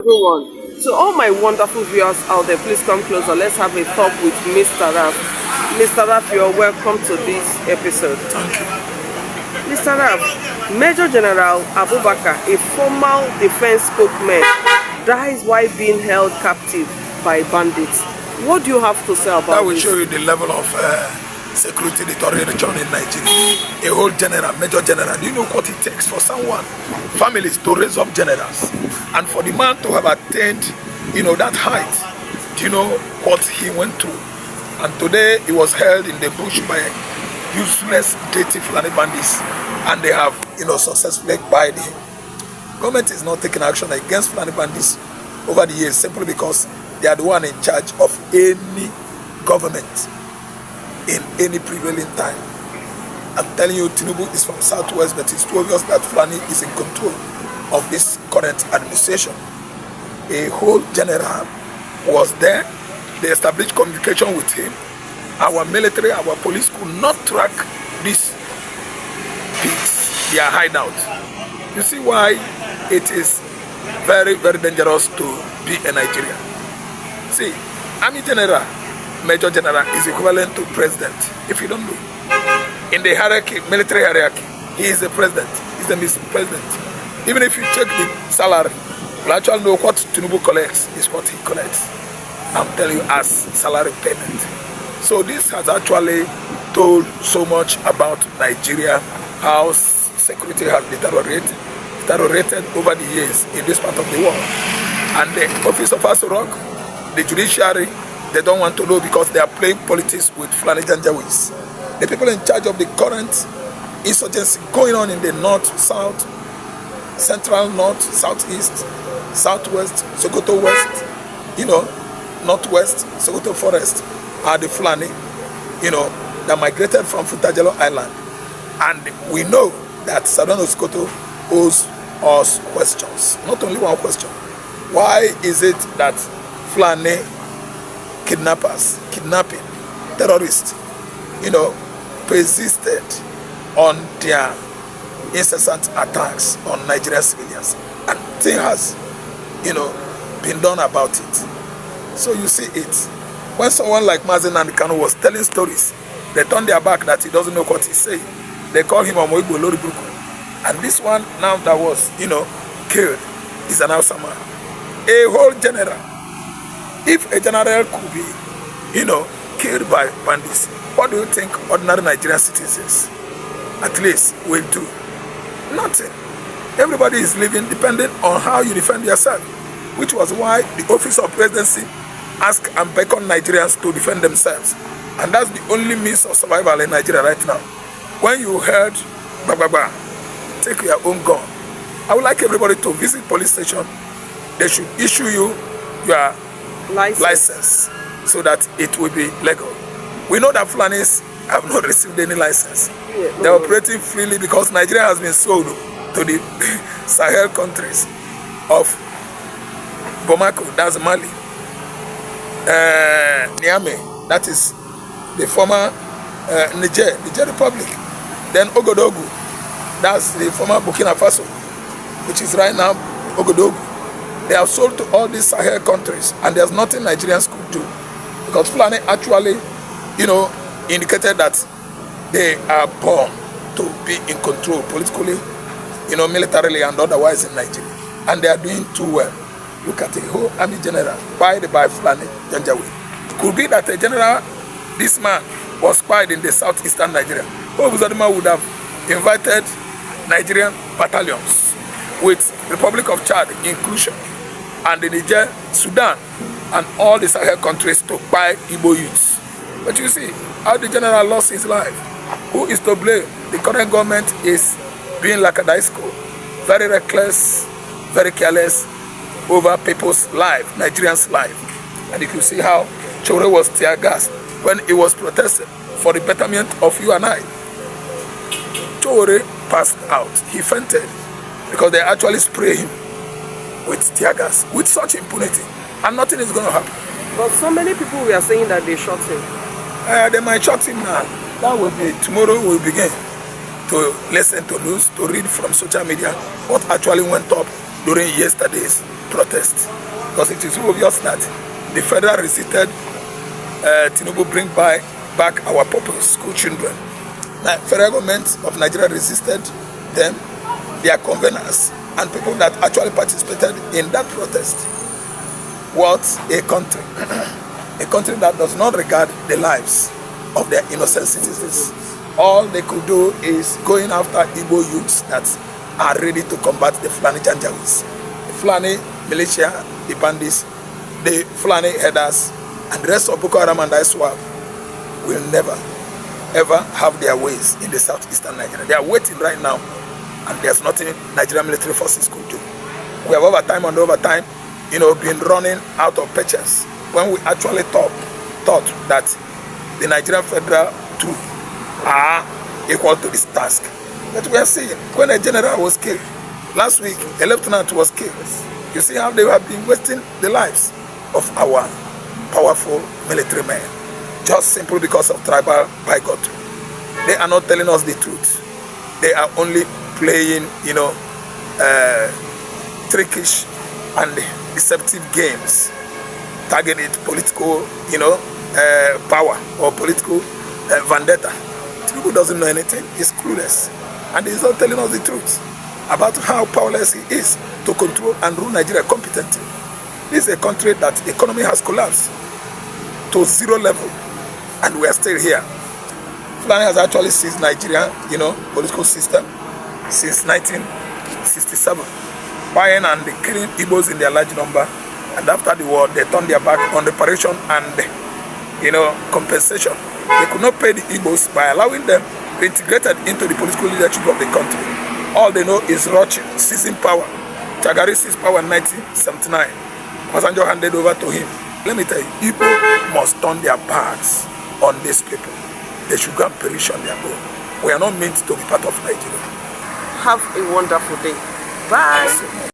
Everyone. To all my wonderful viewers out there, please come closer. Let's have a talk with Mr. Raf. Mr. Raf, you're welcome to this episode. Thank you. Mr. Raf, Major General Abubakar, a former defense spokesman, dies while being held captive by bandits. What do you have to say about That will this? show you the level of security deterioration in Nigeria. A whole general, major general. Do you know what it takes for someone, families to raise up generals, and for the man to have attained, that height? Do you know what he went through? And today he was held in the bush by useless, dirty Fulani bandits, and they have, successfully acquired him. Government is not taking action against Fulani bandits over the years simply because they are the one in charge of any government in any prevailing time. I'm telling you, Tinubu is from Southwest, but it's too obvious that Fulani is in control of this current administration. A whole general was there. They established communication with him. Our military, our police could not track this pigs, their hideout. You see why it is very, very dangerous to be a Nigerian. See, Army General, Major General is equivalent to President, if you don't know. In the hierarchy, military hierarchy, he is the President, he's the Mr. President. Even if you check the salary, you'll actually know what Tinubu collects is what he collects. I'm telling you, as salary payment. So this has actually told so much about Nigeria, how security has deteriorated over the years in this part of the world. And the office of Aso-Rock, the judiciary, they don't want to know because they are playing politics with Fulani Janjaweeds. The people in charge of the current insurgency going on in the north, south, central, north, southeast, southwest, Sokoto west, northwest, Sokoto forest are the Fulani, that migrated from Futajelo Island. And we know that Sardauna Sokoto owes us questions. Not only one question. Why is it that Fulani kidnappers, kidnapping, terrorists, persisted on their incessant attacks on Nigerian civilians? And nothing has, been done about it. So you see it. When someone like Mazi Nnamdi Kanu was telling stories, they turned their back that he doesn't know what he's saying. They call him Omoigbo Loribuku. And this one now that was, killed is an Hausa man. A whole general. If a general could be, killed by bandits, what do you think ordinary Nigerian citizens at least will do? Nothing. Everybody is living depending on how you defend yourself, which was why the office of presidency asked and beckoned Nigerians to defend themselves. And that's the only means of survival in Nigeria right now. When you heard, take your own gun, I would like everybody to visit police station. They should issue you your license so that it will be legal. We know that Fulanis have not received any license. They are operating freely because Nigeria has been sold to the Sahel countries of Bamako, that's Mali, Niamey, that is the former Niger Republic, then Ogodogu, that's the former Burkina Faso, which is right now Ogodogu. They are sold to all these Sahel countries, and there's nothing Nigerians could do because Fulani actually, indicated that they are born to be in control politically, militarily and otherwise in Nigeria, and they are doing too well. Look at the whole army general by Fulani Janjaweed. Could be that a general, this man was spied in the southeastern Nigeria. Obuzadima would have invited Nigerian battalions with Republic of Chad inclusion and the Niger, Sudan, and all the Sahel countries to buy Igbo youths. But you see how the general lost his life. Who is to blame? The current government is being lackadaisical, very reckless, very careless over people's life, Nigerians' life. And you can see how Chore was tear gassed when he was protesting for the betterment of you and I. Chore passed out. He fainted because they actually spray him with tear gas with such impunity, and nothing is going to happen. But so many people were saying that they shot him. They might shot him now. That will be tomorrow. We'll begin to listen to news, to read from social media what actually went up during yesterday's protest, because it is obvious that the federal resisted Tinubu bring back our purpose, school children. The federal government of Nigeria resisted them, their conveners, and people that actually participated in that protest. What a country, a country that does not regard the lives of their innocent citizens. All they could do is going after Igbo youths that are ready to combat the Fulani Janjaweeds, the Fulani militia, the bandits, the Fulani headers, and the rest of Boko Haram and ISWAP will never, ever have their ways in the southeastern Nigeria. They are waiting right now, and there's nothing Nigerian military forces could do. We have over time and over time, been running out of patience when we actually thought that the Nigerian federal troops are equal to this task. But we are seeing, when a general was killed, last week a lieutenant was killed. You see how they have been wasting the lives of our powerful military men, just simply because of tribal bigotry. They are not telling us the truth. They are only playing, trickish and deceptive games, targeted political, power or political vendetta. Tinubu doesn't know anything. He's clueless, and he's not telling us the truth about how powerless he is to control and rule Nigeria competently. This is a country that the economy has collapsed to zero level, and we are still here. Fulani has actually seized Nigeria, political system since 1967, buying and killing Igbos in their large number, and after the war they turned their back on reparation and compensation. They could not pay the Igbos by allowing them reintegrated into the political leadership of the country. All they know is Rothschild seizing power. Shagari seized power in 1979. Obasanjo handed over to him. Let me tell you, people must turn their backs on these people. They should go and perish on their own. We are not meant to be part of Nigeria. Have a wonderful day. Bye.